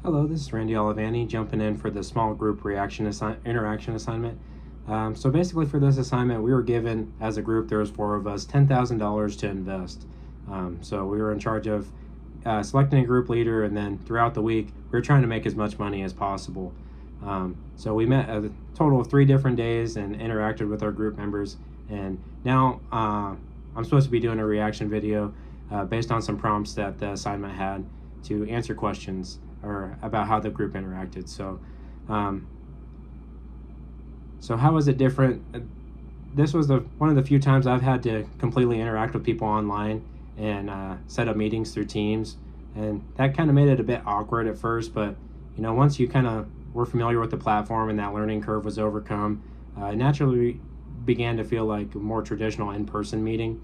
Hello, this is Randy Olivani jumping in for the small group interaction assignment. So basically for this assignment, we were given, as a group, there was 4 of us, $10,000 to invest. So we were in charge of selecting a group leader, and then throughout the week, we were trying to make as much money as possible. So we met a total of 3 different days and interacted with our group members. And now I'm supposed to be doing a reaction video based on some prompts that the assignment had to answer questions or about how the group interacted. So how was it different? This was one of the few times I've had to completely interact with people online and set up meetings through Teams, and that kind of made it a bit awkward at first. But once you kind of were familiar with the platform and that learning curve was overcome, it naturally began to feel like a more traditional in-person meeting.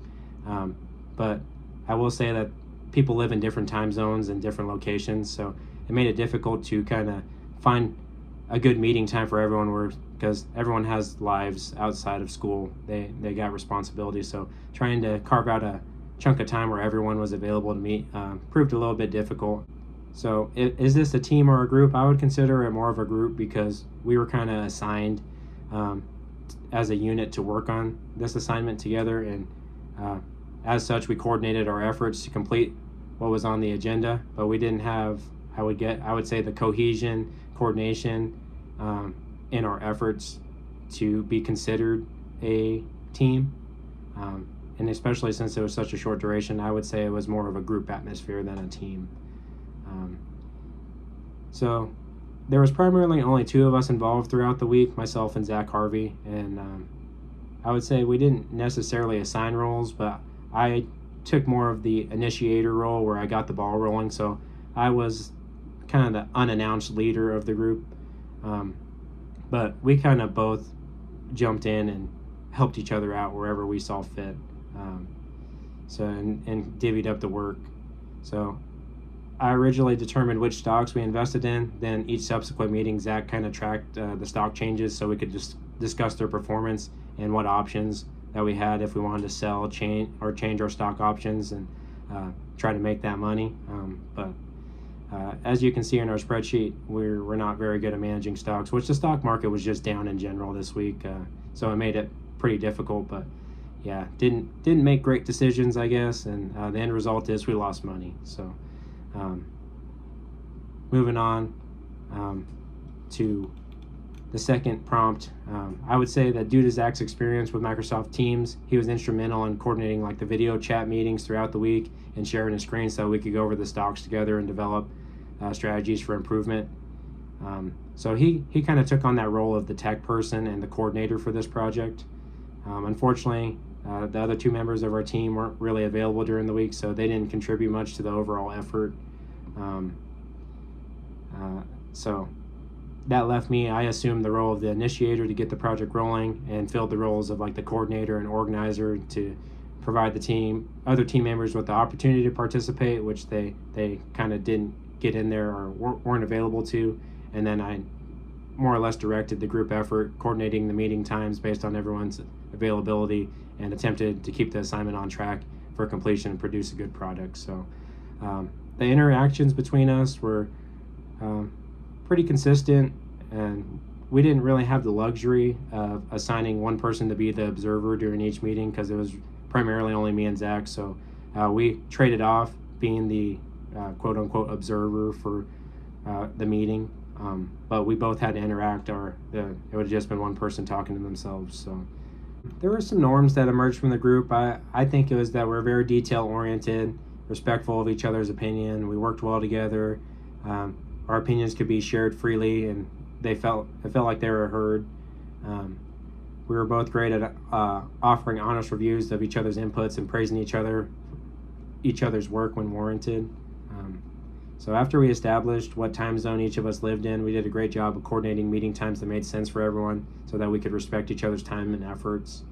But I will say that people live in different time zones and different locations, so it made it difficult to kind of find a good meeting time for everyone, because everyone has lives outside of school. They got responsibilities, so trying to carve out a chunk of time where everyone was available to meet proved a little bit difficult. So is this a team or a group? I would consider it more of a group, because we were kind of assigned as a unit to work on this assignment together, and as such we coordinated our efforts to complete what was on the agenda, but we didn't have, I would say, the cohesion, coordination in our efforts to be considered a team. And especially since it was such a short duration, I would say it was more of a group atmosphere than a team. So there was primarily only 2 of us involved throughout the week, myself and Zach Harvey, and I would say we didn't necessarily assign roles, but I took more of the initiator role where I got the ball rolling. So I was kind of the unannounced leader of the group, but we kind of both jumped in and helped each other out wherever we saw fit, and divvied up the work. So I originally determined which stocks we invested in. Then each subsequent meeting, Zach kind of tracked the stock changes so we could just discuss their performance and what options that we had if we wanted to sell, change our stock options, and try to make that money. But as you can see in our spreadsheet, we're not very good at managing stocks, which the stock market was just down in general this week. So it made it pretty difficult. But yeah, didn't make great decisions, I guess, and the end result is we lost money. So moving on to the second prompt, I would say that due to Zach's experience with Microsoft Teams, he was instrumental in coordinating like the video chat meetings throughout the week and sharing a screen so we could go over the stocks together and develop strategies for improvement. So he kind of took on that role of the tech person and the coordinator for this project. Unfortunately, the other 2 members of our team weren't really available during the week, so they didn't contribute much to the overall effort. So that left me. I assumed the role of the initiator to get the project rolling, and filled the roles of like the coordinator and organizer to provide the other team members with the opportunity to participate, which they kind of didn't get in there or weren't available to. And then I more or less directed the group effort, coordinating the meeting times based on everyone's availability, and attempted to keep the assignment on track for completion and produce a good product. So the interactions between us were pretty consistent, and we didn't really have the luxury of assigning one person to be the observer during each meeting, because it was primarily only me and Zach. So we traded off being the quote-unquote observer for the meeting, but we both had to interact, or it would have just been one person talking to themselves. So there were some norms that emerged from the group. I think it was that we're very detail-oriented, respectful of each other's opinion. We worked well together. Our opinions could be shared freely, and it felt like they were heard. We were both great at offering honest reviews of each other's inputs and praising each other's work when warranted. So after we established what time zone each of us lived in, we did a great job of coordinating meeting times that made sense for everyone so that we could respect each other's time and efforts.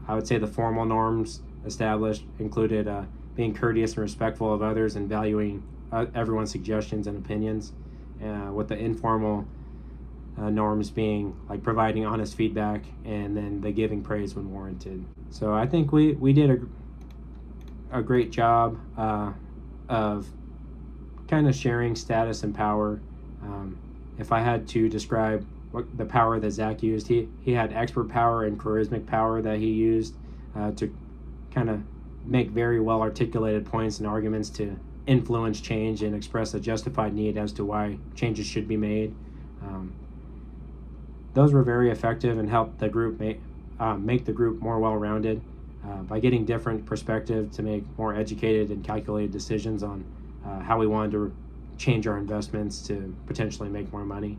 I would say the formal norms established included being courteous and respectful of others and valuing everyone's suggestions and opinions, with the informal norms being like providing honest feedback and then the giving praise when warranted. So I think we did a great job of kind of sharing status and power. If I had to describe what the power that Zach used, he had expert power and charismatic power that he used to kind of make very well articulated points and arguments to influence change and express a justified need as to why changes should be made. Those were very effective and helped the group make the group more well-rounded by getting different perspective to make more educated and calculated decisions on how we wanted to change our investments to potentially make more money.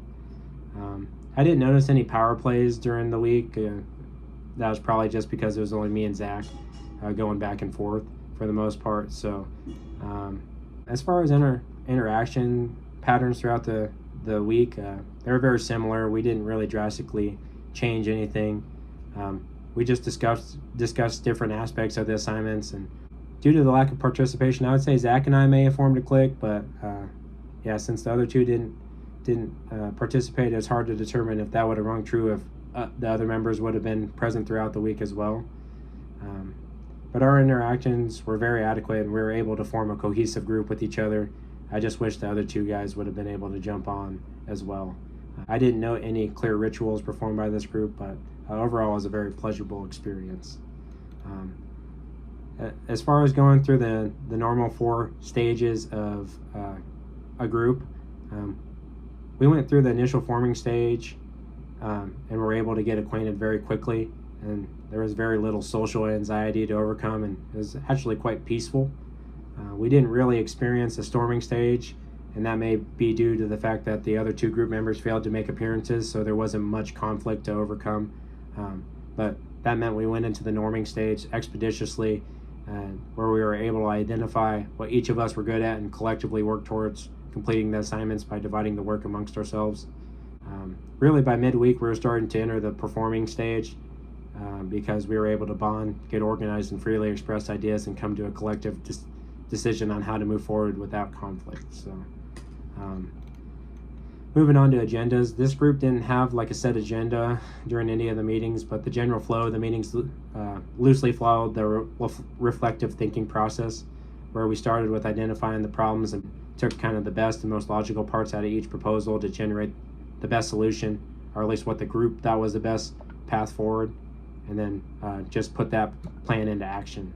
I didn't notice any power plays during the week. That was probably just because it was only me and Zach going back and forth for the most part. So as far as interaction patterns throughout the week, they were very similar. We didn't really drastically change anything. We just discussed different aspects of the assignments, and due to the lack of participation, I would say Zach and I may have formed a clique, but yeah, since the other two didn't participate, it's hard to determine if that would have rung true if the other members would have been present throughout the week as well. But our interactions were very adequate, and we were able to form a cohesive group with each other. I just wish the other two guys would have been able to jump on as well. I didn't note any clear rituals performed by this group, but overall it was a very pleasurable experience. As far as going through the normal 4 stages of a group, we went through the initial forming stage and were able to get acquainted very quickly, and there was very little social anxiety to overcome, and it was actually quite peaceful. We didn't really experience a storming stage, and that may be due to the fact that the other 2 group members failed to make appearances, so there wasn't much conflict to overcome. But that meant we went into the norming stage expeditiously, where we were able to identify what each of us were good at and collectively work towards completing the assignments by dividing the work amongst ourselves. Really by midweek we were starting to enter the performing stage because we were able to bond, get organized, and freely express ideas and come to a collective decision on how to move forward without conflict. So moving on to agendas, this group didn't have like a set agenda during any of the meetings, but the general flow of the meetings loosely followed the reflective thinking process, where we started with identifying the problems and took kind of the best and most logical parts out of each proposal to generate the best solution, or at least what the group thought was the best path forward, and then just put that plan into action.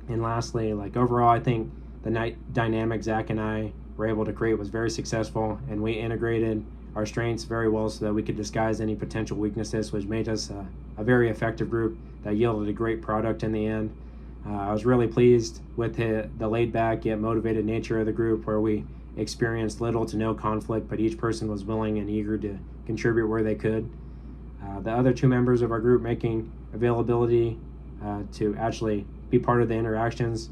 And lastly, like overall, I think the dynamic Zach and I were able to create was very successful, and we integrated our strengths very well so that we could disguise any potential weaknesses, which made us a very effective group that yielded a great product in the end. I was really pleased with the laid-back yet motivated nature of the group, where we experienced little to no conflict, but each person was willing and eager to contribute where they could. The other 2 members of our group making availability to actually be part of the interactions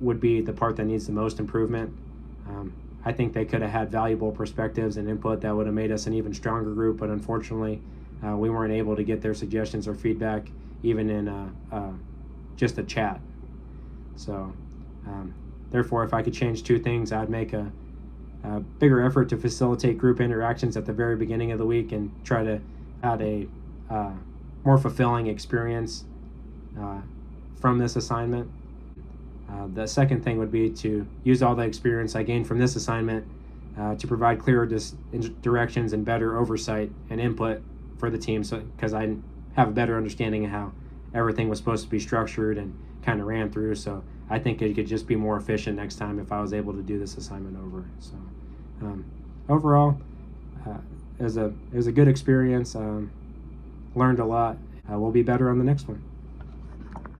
would be the part that needs the most improvement. I think they could have had valuable perspectives and input that would have made us an even stronger group, but unfortunately we weren't able to get their suggestions or feedback even in just a chat. So therefore, if I could change 2 things, I'd make a bigger effort to facilitate group interactions at the very beginning of the week and try to have a more fulfilling experience from this assignment. The second thing would be to use all the experience I gained from this assignment to provide clearer directions and better oversight and input for the team, because I have a better understanding of how everything was supposed to be structured and kind of ran through. So I think it could just be more efficient next time if I was able to do this assignment over. So overall, it was a good experience. Learned a lot. We'll be better on the next one.